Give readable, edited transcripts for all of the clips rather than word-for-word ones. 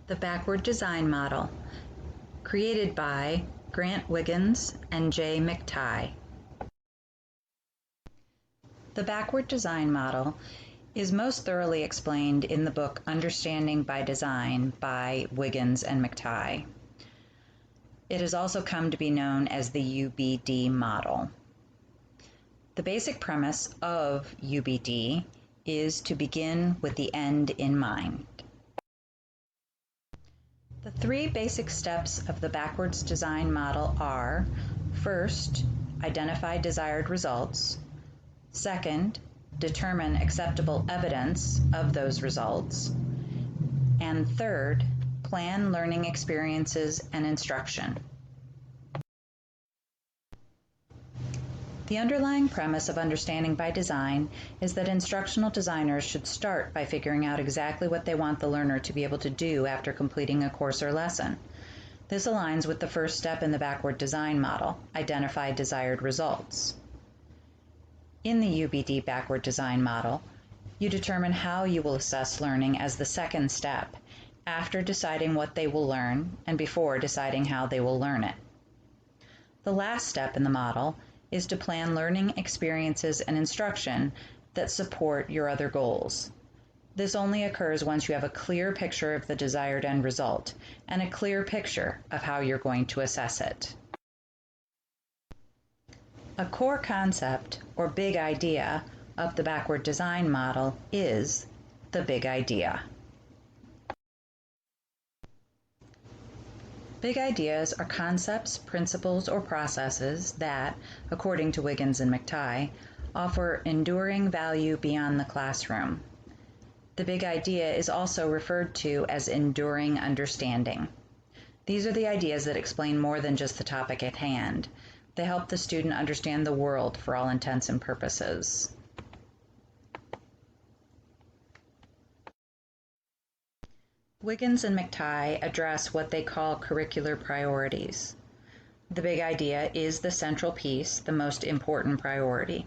The Backward Design Model, created by Grant Wiggins and J. McTighe. The Backward Design Model is most thoroughly explained in the book Understanding by Design by Wiggins and McTighe. It has also come to be known as the UBD model. The basic premise of UBD is to begin with the end in mind. The three basic steps of the backwards design model are: first, identify desired results; second, determine acceptable evidence of those results; and third, plan learning experiences and instruction. The underlying premise of Understanding by Design is that instructional designers should start by figuring out exactly what they want the learner to be able to do after completing a course or lesson. This aligns with the first step in the backward design model, identify desired results. In the UBD backward design model, you determine how you will assess learning as the second step, after deciding what they will learn and before deciding how they will learn it. The last step in the model is to plan learning experiences and instruction that support your other goals. This only occurs once you have a clear picture of the desired end result and a clear picture of how you're going to assess it. A core concept or big idea of the backward design model is the big idea. Big ideas are concepts, principles, or processes that, according to Wiggins and McTighe, offer enduring value beyond the classroom. The big idea is also referred to as enduring understanding. These are the ideas that explain more than just the topic at hand. They help the student understand the world for all intents and purposes. Wiggins and McTighe address what they call curricular priorities. The big idea is the central piece, the most important priority.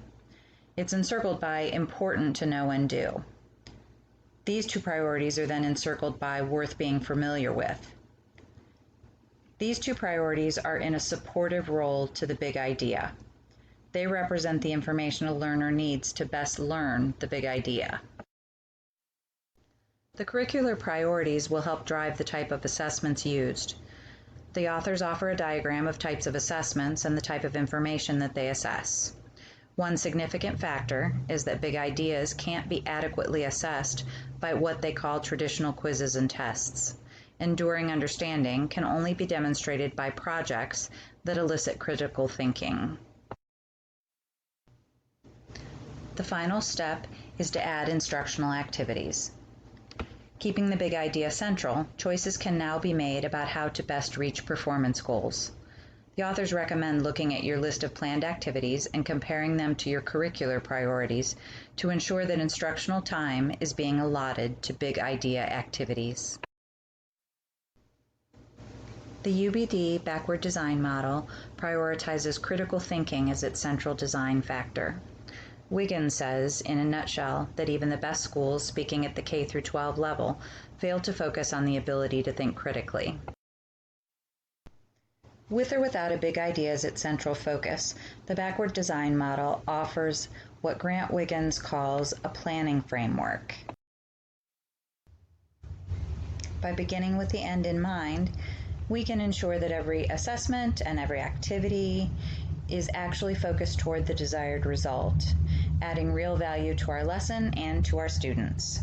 It's encircled by important to know and do. These two priorities are then encircled by worth being familiar with. These two priorities are in a supportive role to the big idea. They represent the information a learner needs to best learn the big idea. The curricular priorities will help drive the type of assessments used. The authors offer a diagram of types of assessments and the type of information that they assess. One significant factor is that big ideas can't be adequately assessed by what they call traditional quizzes and tests. Enduring understanding can only be demonstrated by projects that elicit critical thinking. The final step is to add instructional activities. Keeping the big idea central, choices can now be made about how to best reach performance goals. The authors recommend looking at your list of planned activities and comparing them to your curricular priorities to ensure that instructional time is being allotted to big idea activities. The UBD backward design model prioritizes critical thinking as its central design factor. Wiggins says, in a nutshell, that even the best schools speaking at the K-12 level fail to focus on the ability to think critically. With or without a big idea as its central focus, the backward design model offers what Grant Wiggins calls a planning framework. By beginning with the end in mind, we can ensure that every assessment and every activity is actually focused toward the desired result, adding real value to our lesson and to our students.